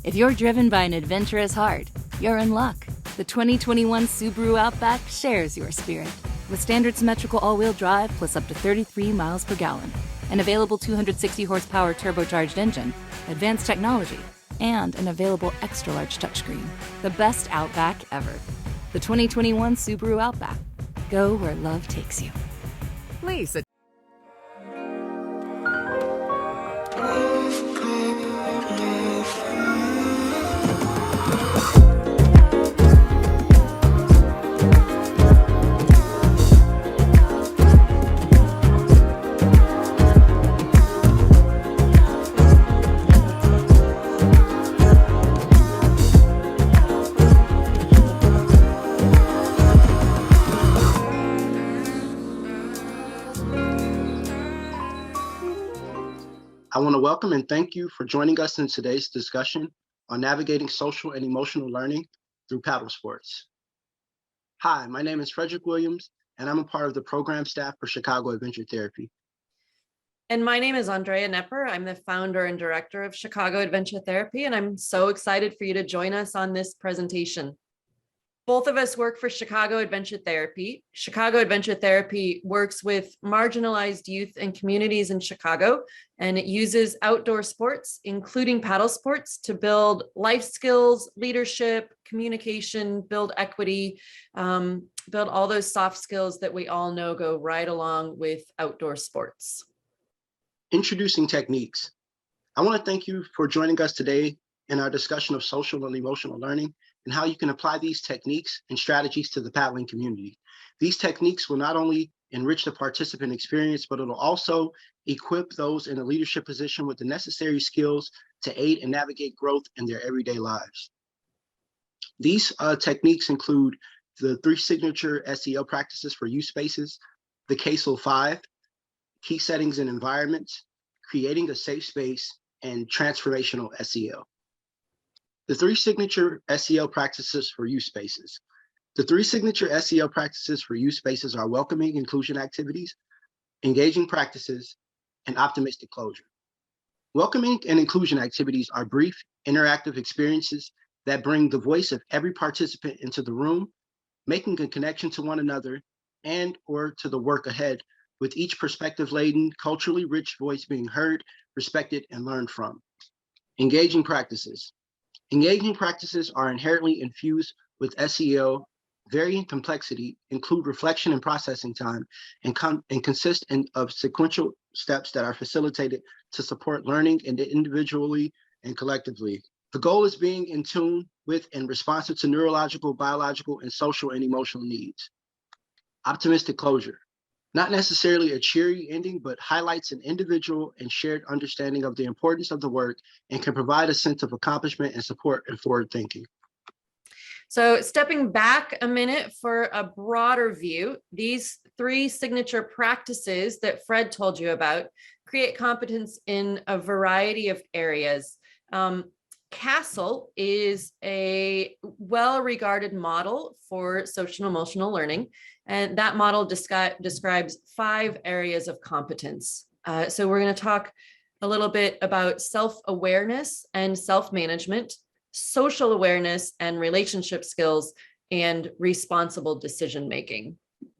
If you're driven by an adventurous heart, you're in luck. The 2021 Subaru Outback shares your spirit. With standard symmetrical all-wheel drive plus up to 33 miles per gallon, an available 260 horsepower turbocharged engine, advanced technology, and an available extra-large touchscreen. The best Outback ever. The 2021 Subaru Outback. Go where love takes you. Please. I want to welcome and thank you for joining us in today's discussion on navigating social and emotional learning through paddle sports. Hi, my name is Fredrick Williams, and I'm a part of the program staff for Chicago Adventure Therapy. And my name is Andrea Nepper. I'm the founder and director of Chicago Adventure Therapy, and I'm so excited for you to join us on this presentation. Both of us work for Chicago Adventure Therapy. Chicago Adventure Therapy works with marginalized youth and communities in Chicago, and it uses outdoor sports, including paddle sports, to build life skills, leadership, communication, build equity, build all those soft skills that we all know go right along with outdoor sports. Introducing techniques. I want to thank you for joining us today in our discussion of social and emotional learning and how you can apply these techniques and strategies to the paddling community. These techniques will not only enrich the participant experience, but it'll also equip those in a leadership position with the necessary skills to aid and navigate growth in their everyday lives. These techniques include the 3 signature SEL practices for use spaces, the CASEL 5, key settings and environments, creating a safe space, and transformational SEL. The 3 signature SEL practices for use spaces. The 3 signature SEL practices for use spaces are welcoming inclusion activities, engaging practices, and optimistic closure. Welcoming and inclusion activities are brief, interactive experiences that bring the voice of every participant into the room, making a connection to one another and or to the work ahead, with each perspective-laden, culturally rich voice being heard, respected, and learned from. Engaging practices. Engaging practices are inherently infused with SEL, varying complexity, include reflection and processing time, and consist of sequential steps that are facilitated to support learning individually and collectively. The goal is being in tune with and responsive to neurological, biological, and social and emotional needs. Optimistic closure. Not necessarily a cheery ending, but highlights an individual and shared understanding of the importance of the work and can provide a sense of accomplishment and support and forward thinking. So stepping back a minute for a broader view, these 3 signature practices that Fred told you about create competence in a variety of areas. CASEL is a well-regarded model for social and emotional learning, and that model describes 5 areas of competence. So we're going to talk a little bit about self-awareness and self-management, social awareness and relationship skills, and responsible decision-making.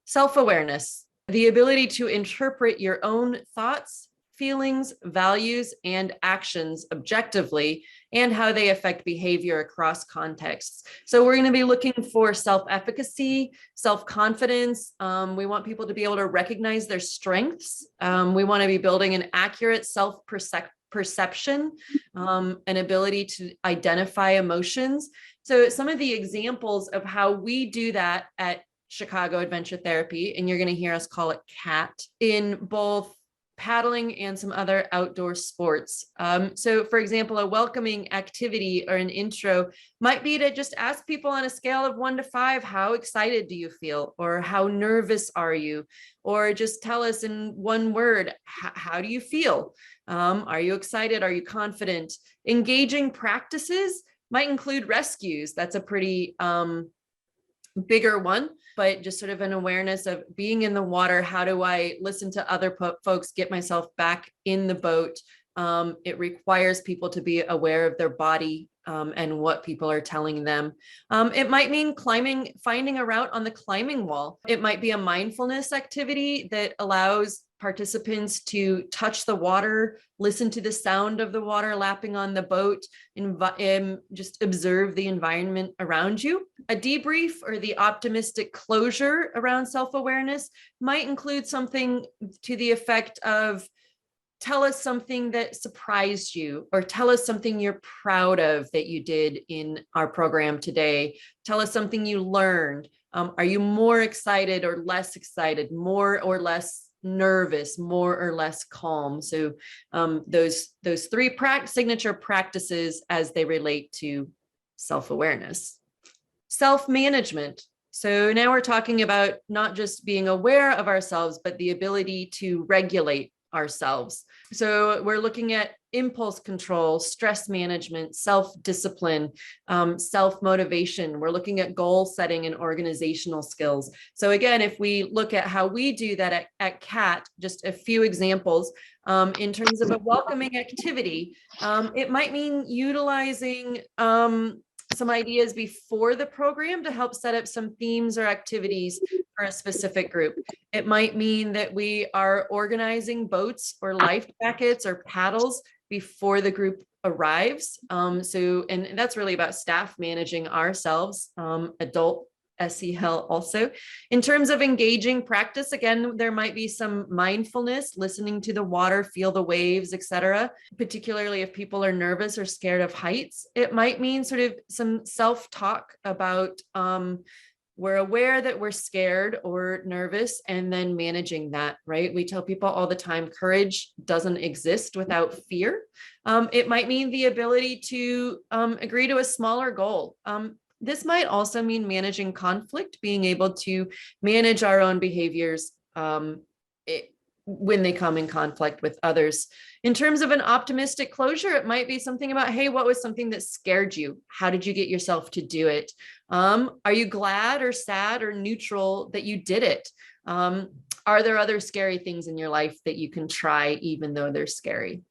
Self-awareness, the ability to interpret your own thoughts, feelings, values, and actions objectively, and how they affect behavior across contexts. So we're going to be looking for self-efficacy, self-confidence. We want people to be able to recognize their strengths. We want to be building an accurate self-perception, an ability to identify emotions. So some of the examples of how we do that at Chicago Adventure Therapy, and you're going to hear us call it CAT, in both paddling and some other outdoor sports. So for example, a welcoming activity or an intro might be to just ask people on a scale of 1 to 5, how excited do you feel? Or how nervous are you? Or just tell us in 1 word, how do you feel? Are you excited? Are you confident? Engaging practices might include rescues. That's a pretty bigger one, but just sort of an awareness of being in the water. How do I listen to other folks, get myself back in the boat? It requires people to be aware of their body and what people are telling them. It might mean finding a route on the climbing wall. It might be a mindfulness activity that allows participants to touch the water, listen to the sound of the water lapping on the boat, and just observe the environment around you. A debrief or the optimistic closure around self-awareness might include something to the effect of, tell us something that surprised you, or tell us something you're proud of that you did in our program today. Tell us something you learned. Are you more excited or less excited, more or less nervous, more or less calm? So those three signature practices as they relate to self-awareness. Self-management. So now we're talking about not just being aware of ourselves, but the ability to regulate ourselves. So we're looking at impulse control, stress management, self-discipline, self-motivation. We're looking at goal setting and organizational skills. So again, if we look at how we do that at CAT, just a few examples, in terms of a welcoming activity, it might mean utilizing some ideas before the program to help set up some themes or activities for a specific group. It might mean that we are organizing boats or life jackets or paddles before the group arrives. And that's really about staff managing ourselves, adult SEL also. In terms of engaging practice, again, there might be some mindfulness, listening to the water, feel the waves, etc. Particularly if people are nervous or scared of heights. It might mean sort of some self-talk about we're aware that we're scared or nervous, and then managing that, right? We tell people all the time, courage doesn't exist without fear. It might mean the ability to agree to a smaller goal. This might also mean managing conflict, being able to manage our own behaviors when they come in conflict with others. In terms of an optimistic closure, it might be something about, hey, what was something that scared you? How did you get yourself to do it? Are you glad or sad or neutral that you did it? Are there other scary things in your life that you can try even though they're scary?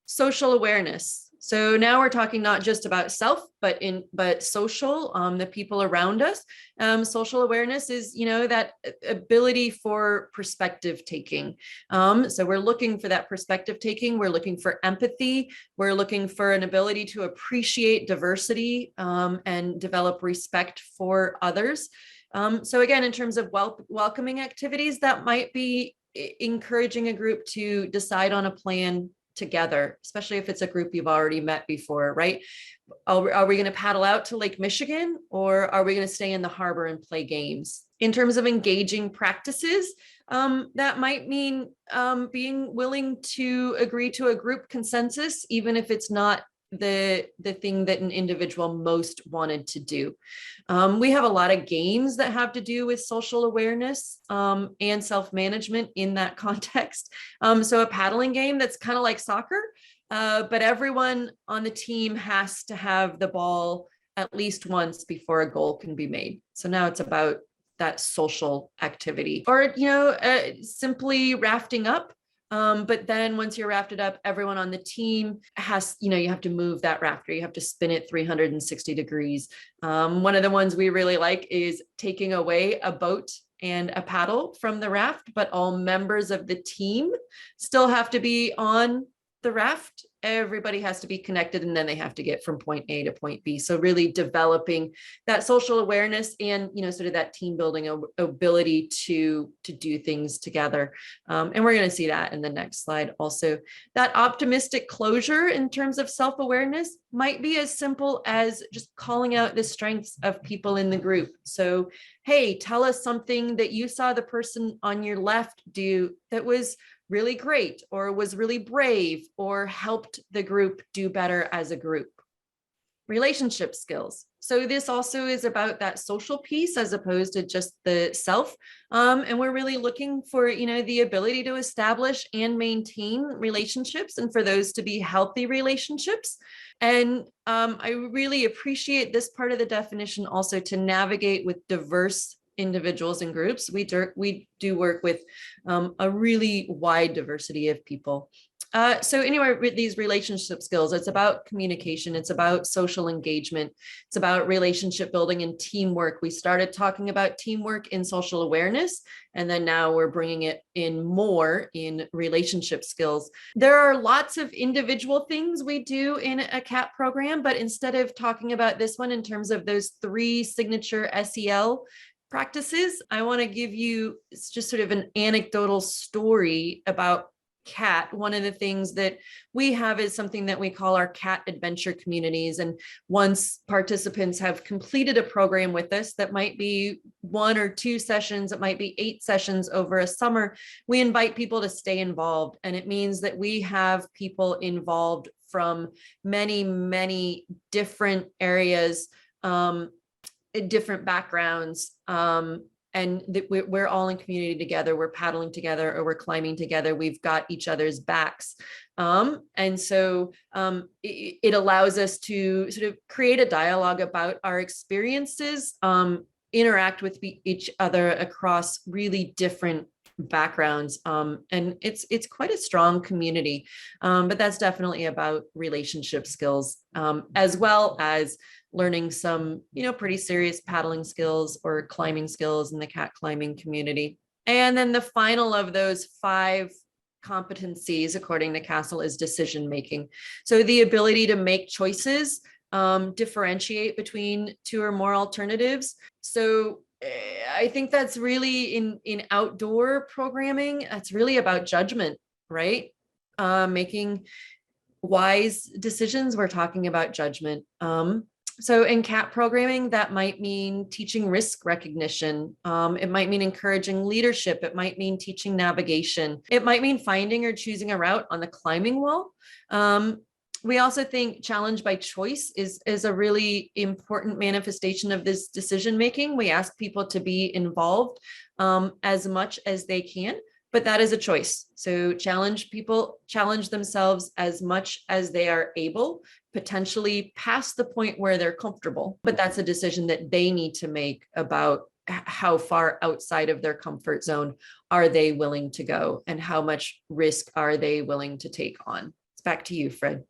Social awareness. So now we're talking not just about self, but social, the people around us. Social awareness is, that ability for perspective taking. So we're looking for that perspective taking. We're looking for empathy. We're looking for an ability to appreciate diversity and develop respect for others. So again, in terms of welcoming activities, that might be encouraging a group to decide on a plan together, especially if it's a group you've already met before, right? Are we going to paddle out to Lake Michigan, or are we going to stay in the harbor and play games? In terms of engaging practices, that might mean being willing to agree to a group consensus, even if it's not the thing that an individual most wanted to do. We have a lot of games that have to do with social awareness and self-management in that context. So a paddling game that's kind of like soccer, but everyone on the team has to have the ball at least once before a goal can be made. So now it's about that social activity, or, simply rafting up. But then once you're rafted up, everyone on the team has, you have to move that rafter. You have to spin it 360 degrees. One of the ones we really like is taking away a boat and a paddle from the raft, but all members of the team still have to be on the raft. Everybody has to be connected, and then they have to get from point A to point B. So really developing that social awareness and, sort of that team building ability to do things together. And we're going to see that in the next slide. Also, that optimistic closure in terms of self-awareness might be as simple as just calling out the strengths of people in the group. So, hey, tell us something that you saw the person on your left do that was really great, or was really brave, or helped the group do better as a group. Relationship skills. So this also is about that social piece as opposed to just the self. And we're really looking for, the ability to establish and maintain relationships, and for those to be healthy relationships. And I really appreciate this part of the definition also, to navigate with diverse individuals and groups. We do work with a really wide diversity of people. So anyway, with these relationship skills, it's about communication, it's about social engagement, it's about relationship building and teamwork. We started talking about teamwork in social awareness, and then now we're bringing it in more in relationship skills. There are lots of individual things we do in a CAT program, but instead of talking about this one in terms of those 3 signature SEL practices, I want to give you just sort of an anecdotal story about CAT. One of the things that we have is something that we call our CAT adventure communities. And once participants have completed a program with us, that might be 1 or 2 sessions, it might be 8 sessions over a summer, we invite people to stay involved. And it means that we have people involved from many, many different areas, different backgrounds, and we're all in community together. We're paddling together, or we're climbing together. We've got each other's backs. And so it allows us to sort of create a dialogue about our experiences, interact with each other across really different backgrounds. And it's quite a strong community, but that's definitely about relationship skills, as well as learning some, pretty serious paddling skills or climbing skills in the CAT climbing community. And then the final of those 5 competencies, according to Castle, is decision making. So the ability to make choices, differentiate between 2 or more alternatives. So I think that's really in outdoor programming, that's really about judgment, right? Making wise decisions. We're talking about judgment. So in CAT programming, that might mean teaching risk recognition. It might mean encouraging leadership. It might mean teaching navigation. It might mean finding or choosing a route on the climbing wall. We also think challenge by choice is a really important manifestation of this decision making. We ask people to be involved as much as they can, but that is a choice. So challenge themselves as much as they are able, potentially past the point where they're comfortable, but that's a decision that they need to make about how far outside of their comfort zone are they willing to go, and how much risk are they willing to take on. It's back to you, Fred.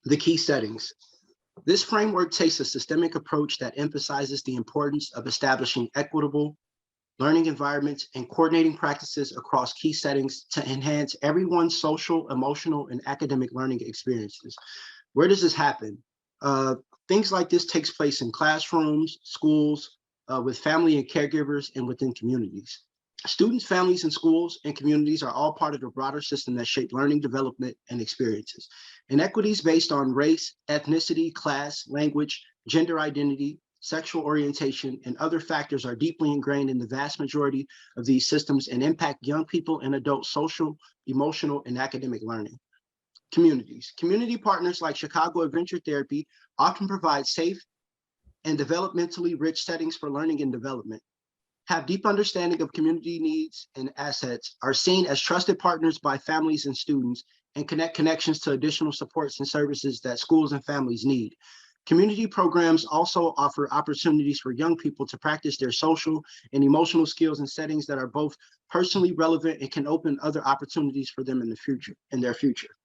The key settings. This framework takes a systemic approach that emphasizes the importance of establishing equitable learning environments and coordinating practices across key settings to enhance everyone's social, emotional, and academic learning experiences. Where does this happen? Things like this takes place in classrooms, schools, with family and caregivers, and within communities. Students, families, and schools and communities are all part of the broader system that shape learning, development, and experiences. Inequities based on race, ethnicity, class, language, gender identity, sexual orientation, and other factors are deeply ingrained in the vast majority of these systems and impact young people and adult social, emotional, and academic learning. Communities. Community partners like Chicago Adventure Therapy often provide safe and developmentally rich settings for learning and development, have deep understanding of community needs and assets, are seen as trusted partners by families and students, and connect connections to additional supports and services that schools and families need. Community programs also offer opportunities for young people to practice their social and emotional skills in settings that are both personally relevant and can open other opportunities for them in their future.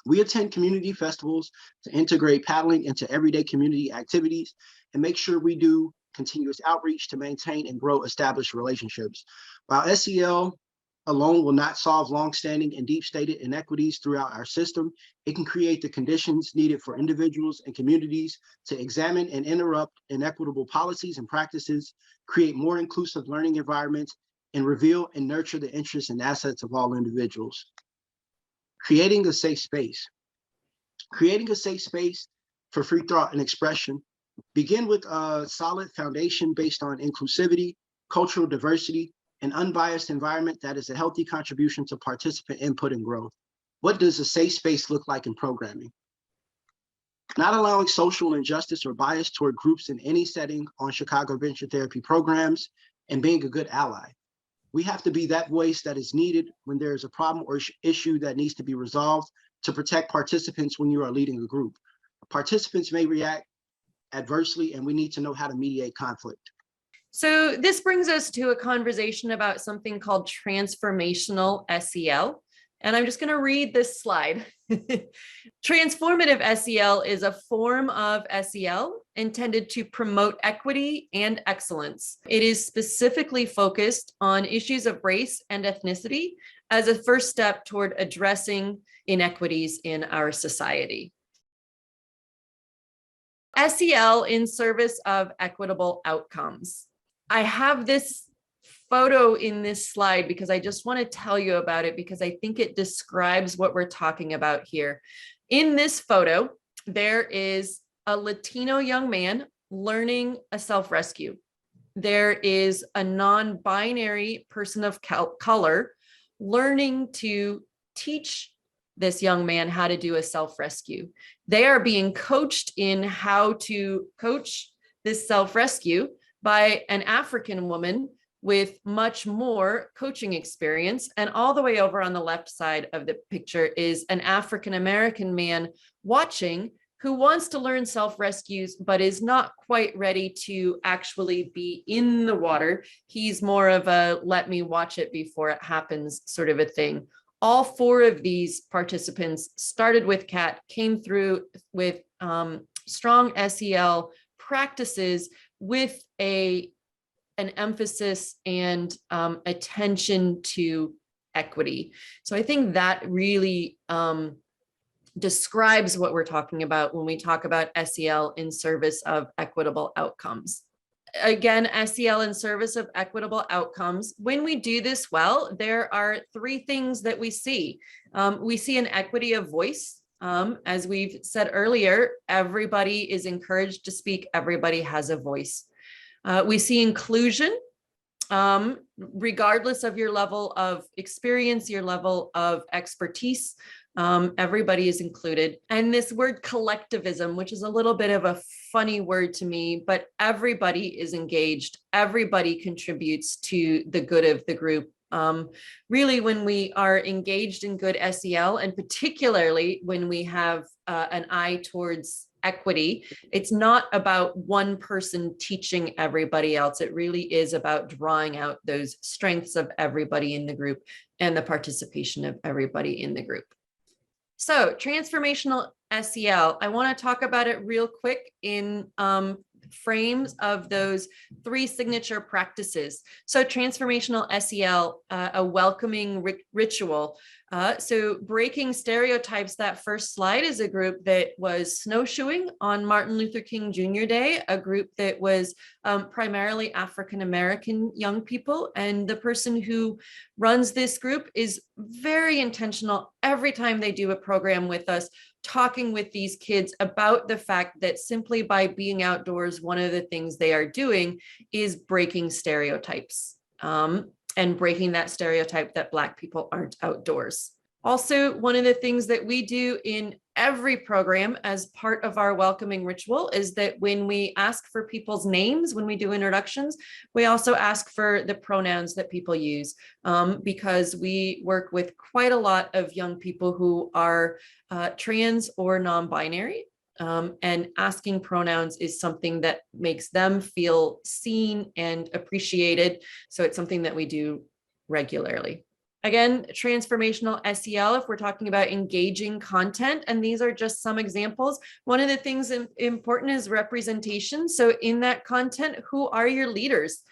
We attend community festivals to integrate paddling into everyday community activities and make sure we do continuous outreach to maintain and grow established relationships. While SEL alone will not solve longstanding and deep-stated inequities throughout our system, it can create the conditions needed for individuals and communities to examine and interrupt inequitable policies and practices, create more inclusive learning environments, and reveal and nurture the interests and assets of all individuals. Creating a safe space. Creating a safe space for free thought and expression. Begin with a solid foundation based on inclusivity, cultural diversity, an unbiased environment that is a healthy contribution to participant input and growth. What does a safe space look like in programming? Not allowing social injustice or bias toward groups in any setting on Chicago Adventure Therapy programs, and being a good ally. We have to be that voice that is needed when there is a problem or issue that needs to be resolved to protect participants when you are leading a group. Participants may react adversely, and we need to know how to mediate conflict. So this brings us to a conversation about something called transformational SEL. And I'm just going to read this slide. Transformative SEL is a form of SEL intended to promote equity and excellence. It is specifically focused on issues of race and ethnicity as a first step toward addressing inequities in our society. SEL in service of equitable outcomes. I have this photo in this slide because I just want to tell you about it because I think it describes what we're talking about here. In this photo, there is a Latino young man learning a self-rescue. There is a non-binary person of color learning to teach this young man how to do a self-rescue. They are being coached in how to coach this self-rescue by an African woman with much more coaching experience. And all the way over on the left side of the picture is an African-American man watching who wants to learn self-rescues, but is not quite ready to actually be in the water. He's more of a let me watch it before it happens sort of a thing. All four of these participants started with CAT, came through with strong SEL practices with an emphasis and attention to equity. So I think that really describes what we're talking about when we talk about SEL in service of equitable outcomes. Again, SEL in service of equitable outcomes. When we do this well, there are three things that we see. We see an equity of voice. As we've said earlier, everybody is encouraged to speak. Everybody has a voice. We see inclusion, regardless of your level of experience, your level of expertise, everybody is included. And this word collectivism, which is a little bit of a funny word to me, but everybody is engaged. Everybody contributes to the good of the group. Really, when we are engaged in good SEL, and particularly when we have an eye towards equity, it's not about one person teaching everybody else. It really is about drawing out those strengths of everybody in the group and the participation of everybody in the group. So transformational SEL, I want to talk about it real quick in frames of those three signature practices. So transformational SEL, a welcoming ritual. So breaking stereotypes, that first slide is a group that was snowshoeing on Martin Luther King Jr. Day, a group that was primarily African-American young people. And the person who runs this group is very intentional every time they do a program with us, talking with these kids about the fact that simply by being outdoors, one of the things they are doing is breaking stereotypes and breaking that stereotype that Black people aren't outdoors. Also, one of the things that we do in every program as part of our welcoming ritual is that when we ask for people's names, when we do introductions, we also ask for the pronouns that people use, because we work with quite a lot of young people who are trans or non-binary. And asking pronouns is something that makes them feel seen and appreciated. So it's something that we do regularly. Again, transformational SEL, if we're talking about engaging content, and these are just some examples. One of the things important is representation. So in that content, who are your leaders?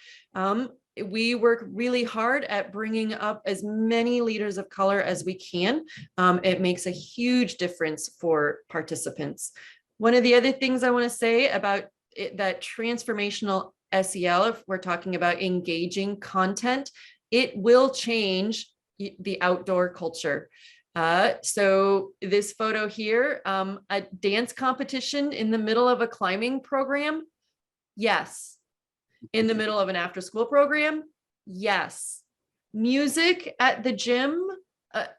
We work really hard at bringing up as many leaders of color as we can. It makes a huge difference for participants. One of the other things I want to say about that transformational SEL, if we're talking about engaging content, it will change the outdoor culture. So this photo here, a dance competition in the middle of a climbing program. Yes. In the middle of an after school program. Yes. Music at the gym,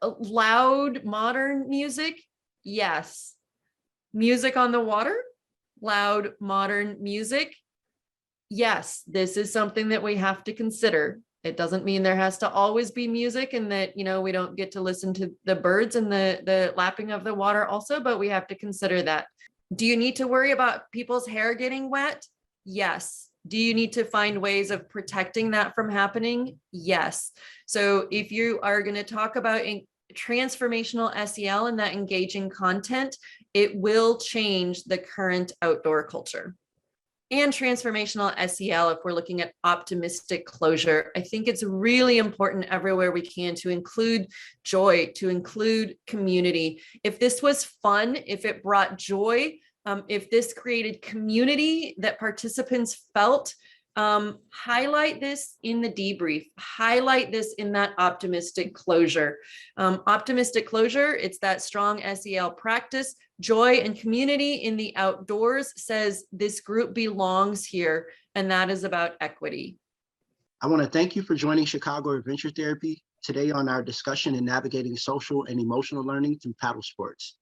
loud modern music. Yes. Music on the water, loud modern music. Yes, this is something that we have to consider. It doesn't mean there has to always be music and that, you know, we don't get to listen to the birds and the lapping of the water also, but we have to consider that. Do you need to worry about people's hair getting wet? Yes. Do you need to find ways of protecting that from happening? Yes. So if you are going to talk about transformational SEL and that engaging content, it will change the current outdoor culture. And transformational SEL, if we're looking at optimistic closure, I think it's really important everywhere we can to include joy, to include community. If this was fun, if it brought joy, if this created community that participants felt, highlight this in the debrief, highlight this in that optimistic closure. Optimistic closure, it's that strong SEL practice. Joy and community in the outdoors says this group belongs here, and that is about equity. I want to thank you for joining Chicago Adventure Therapy today on our discussion in navigating social and emotional learning through paddle sports.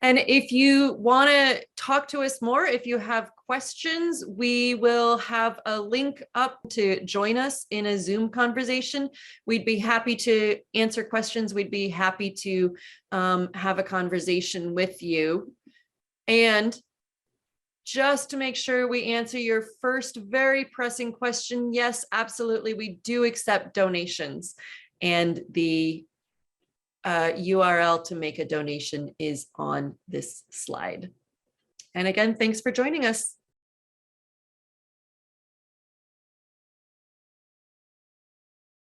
And if you want to talk to us more, if you have questions, we will have a link up to join us in a Zoom conversation. We'd be happy to answer questions. We'd be happy to have a conversation with you. And just to make sure we answer your first very pressing question, yes, absolutely, we do accept donations. And the URL to make a donation is on this slide. And again, thanks for joining us.